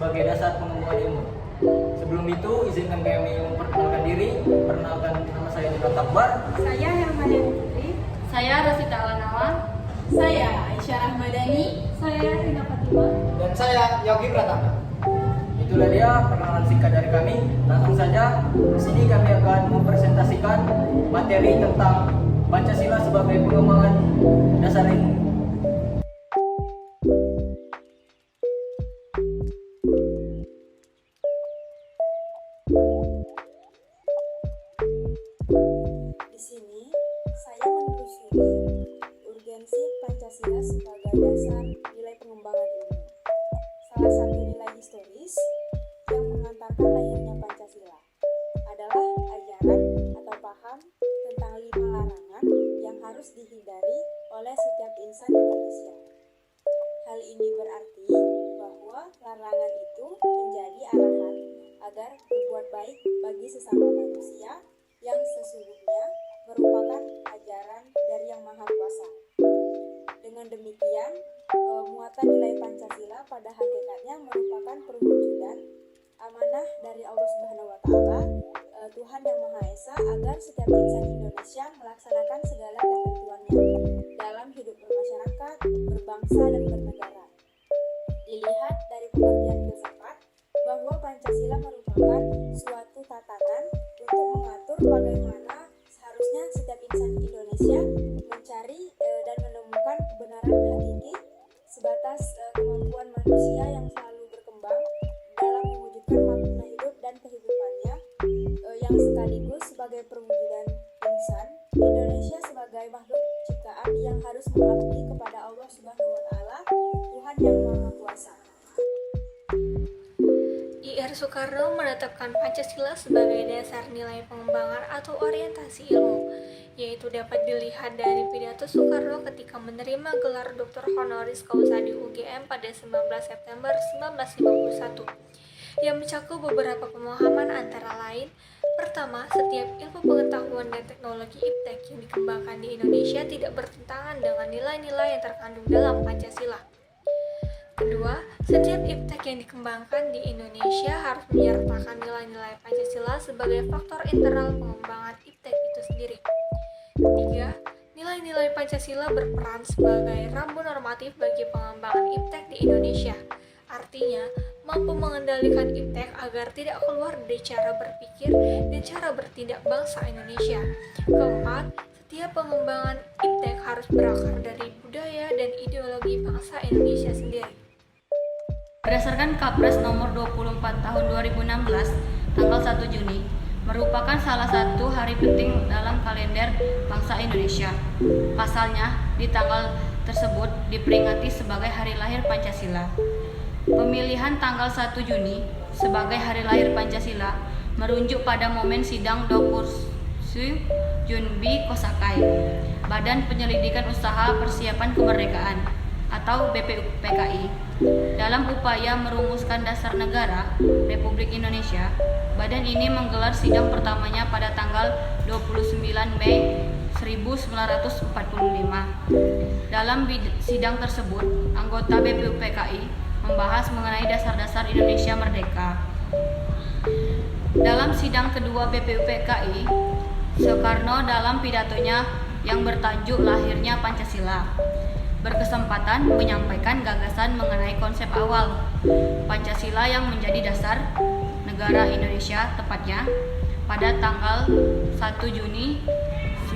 sebagai dasar pengembangan ilmu. Sebelum itu, izinkan kami memperkenalkan diri. Perkenalkan, nama saya Nino Takbar. Saya Hermania Putri. Saya Rosita Alanawa. Saya Aisyah Rahmadani. Saya Rina Fatima. Dan saya Yogi Pratama. Itulah dia perkenalan singkat dari kami. Langsung saja, di sini kami akan mempresentasikan materi tentang Pancasila sebagai pengembangan dasar ilmu. Di sini saya menelusuri urgensi Pancasila sebagai dasar nilai pengembangan ilmu. Salah satu nilai historis yang mengantarkan lahirnya Pancasila adalah ajaran atau paham tentang 5 larangan yang harus dihindari oleh setiap insan Indonesia. Hal ini berarti bahwa larangan itu menjadi arahan agar berbuat baik bagi sesama manusia yang sesungguhnya merupakan ajaran dari Yang Maha Kuasa. Dengan demikian, muatan nilai Pancasila pada hakikatnya merupakan perwujudan amanah dari Allah Subhanahu wa taala, Tuhan Yang Maha Esa, agar setiap insan Indonesia melaksanakan segala ketentuannya dalam hidup bermasyarakat, berbangsa dan bernegara. Dilihat dari pengertian filsafat bahwa Pancasila merupakan suatu tatanan untuk mengatur bagaimana seharusnya setiap insan Indonesia mencari dan menemukan kebenaran hakiki sebatas kemampuan manusia yang selalu berkembang dalam mewujudkan makna hidup dan kehidupannya, yang sekaligus sebagai perwujudan insan Indonesia sebagai makhluk ciptaan yang harus mengabdi kepada Allah Subhanahu wa taala, Tuhan Yang Maha Kuasa. I.R. Soekarno menetapkan Pancasila sebagai dasar nilai pengembangan atau orientasi ilmu, yaitu dapat dilihat dari pidato Soekarno ketika menerima gelar Dr. Honoris Causa di UGM pada 19 September 1951, yang mencakup beberapa pemahaman antara lain. Pertama, setiap ilmu pengetahuan dan teknologi iptek yang dikembangkan di Indonesia tidak bertentangan dengan nilai-nilai yang terkandung dalam Pancasila. Kedua, setiap iptek yang dikembangkan di Indonesia harus menyertakan nilai-nilai Pancasila sebagai faktor internal pengembangan iptek itu sendiri. Ketiga, nilai-nilai Pancasila berperan sebagai rambu normatif bagi pengembangan iptek di Indonesia. Artinya, mampu mengendalikan iptek agar tidak keluar dari cara berpikir dan cara bertindak bangsa Indonesia. Keempat, setiap pengembangan iptek harus berakar dari budaya dan ideologi bangsa Indonesia sendiri. Berdasarkan Kapres nomor 24 tahun 2016, tanggal 1 Juni, merupakan salah satu hari penting dalam kalender bangsa Indonesia. Pasalnya, di tanggal tersebut diperingati sebagai hari lahir Pancasila. Pemilihan tanggal 1 Juni sebagai hari lahir Pancasila merujuk pada momen sidang Dokursu Junbi Kosakai, Badan Penyelidikan Usaha Persiapan Kemerdekaan atau BPUPKI. Dalam upaya merumuskan dasar negara Republik Indonesia, badan ini menggelar sidang pertamanya pada tanggal 29 Mei 1945. Dalam sidang tersebut, anggota BPUPKI membahas mengenai dasar-dasar Indonesia Merdeka. Dalam sidang kedua BPUPKI, Soekarno dalam pidatonya yang bertajuk Lahirnya Pancasila berkesempatan menyampaikan gagasan mengenai konsep awal Pancasila yang menjadi dasar negara Indonesia, tepatnya pada tanggal 1 Juni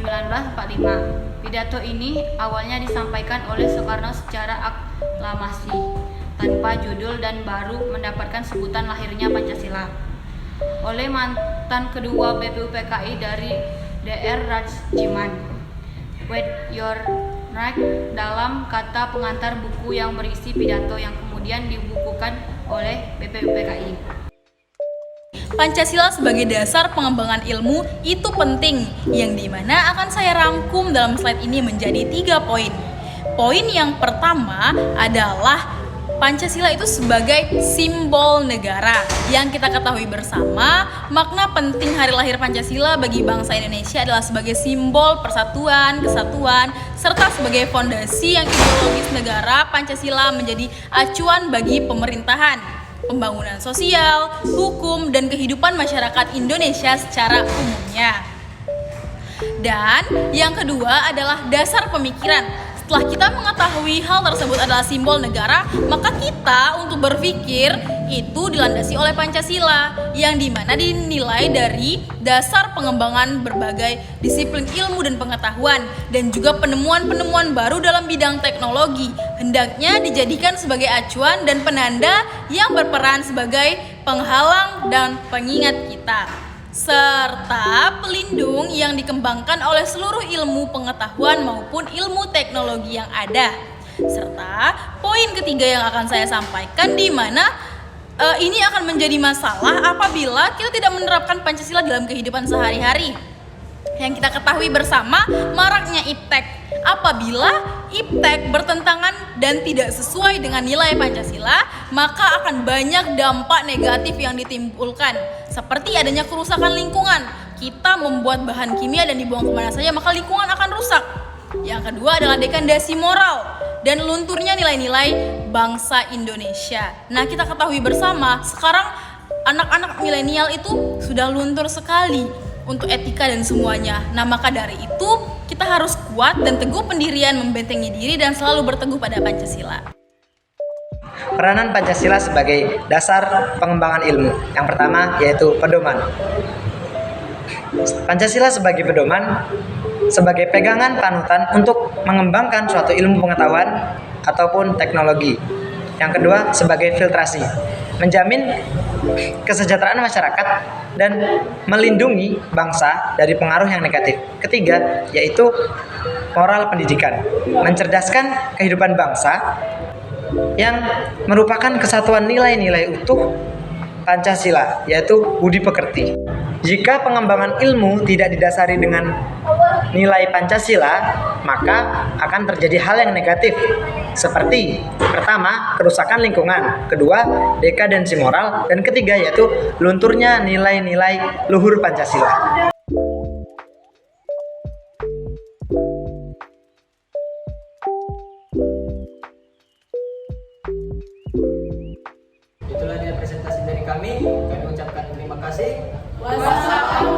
1945. Pidato ini awalnya disampaikan oleh Soekarno secara aklamasi tanpa judul dan baru mendapatkan sebutan Lahirnya Pancasila oleh mantan kedua BPUPKI dari DR Rajiman. With your right dalam kata pengantar buku yang berisi pidato yang kemudian dibukukan oleh BPUPKI. Pancasila sebagai dasar pengembangan ilmu itu penting, yang dimana akan saya rangkum dalam slide ini menjadi 3 poin. Poin yang pertama adalah Pancasila itu sebagai simbol negara. Yang kita ketahui bersama, makna penting hari lahir Pancasila bagi bangsa Indonesia adalah sebagai simbol persatuan, kesatuan, serta sebagai fondasi yang ideologis negara. Pancasila menjadi acuan bagi pemerintahan. pembangunan sosial, hukum, dan kehidupan masyarakat Indonesia secara umumnya. Dan yang kedua adalah dasar pemikiran. Setelah kita mengetahui hal tersebut adalah simbol negara, maka kita untuk berpikir itu dilandasi oleh Pancasila, yang dimana dinilai dari dasar pengembangan berbagai disiplin ilmu dan pengetahuan, dan juga penemuan-penemuan baru dalam bidang teknologi hendaknya dijadikan sebagai acuan dan penanda yang berperan sebagai penghalang dan pengingat kita, serta pelindung yang dikembangkan oleh seluruh ilmu pengetahuan maupun ilmu teknologi yang ada. Serta poin ketiga yang akan saya sampaikan, di mana ini akan menjadi masalah apabila kita tidak menerapkan Pancasila dalam kehidupan sehari-hari. Yang kita ketahui bersama, maraknya iptek. Apabila iptek bertentangan dan tidak sesuai dengan nilai Pancasila, maka akan banyak dampak negatif yang ditimbulkan, seperti adanya kerusakan lingkungan. Kita membuat bahan kimia dan dibuang kemana saja, maka lingkungan akan rusak. Yang kedua adalah degradasi moral dan lunturnya nilai-nilai bangsa Indonesia. Nah, kita ketahui bersama, sekarang anak-anak milenial itu sudah luntur sekali untuk etika dan semuanya. Nah, maka dari itu kita harus kuat dan teguh pendirian, membentengi diri dan selalu berteguh pada Pancasila. Peranan Pancasila sebagai dasar pengembangan ilmu. Yang pertama yaitu pedoman. Pancasila sebagai pedoman, sebagai pegangan panutan untuk mengembangkan suatu ilmu pengetahuan ataupun teknologi. Yang kedua sebagai filtrasi, menjamin kesejahteraan masyarakat dan melindungi bangsa dari pengaruh yang negatif. Ketiga yaitu moral pendidikan, mencerdaskan kehidupan bangsa yang merupakan kesatuan nilai-nilai utuh Pancasila, yaitu budi pekerti. Jika pengembangan ilmu tidak didasari dengan nilai Pancasila, maka akan terjadi hal yang negatif, seperti pertama, kerusakan lingkungan, kedua, dekadensi moral, dan ketiga yaitu lunturnya nilai-nilai luhur Pancasila. Itulah dia presentasi dari kami. Kami ucapkan terima kasih. Wassalamualaikum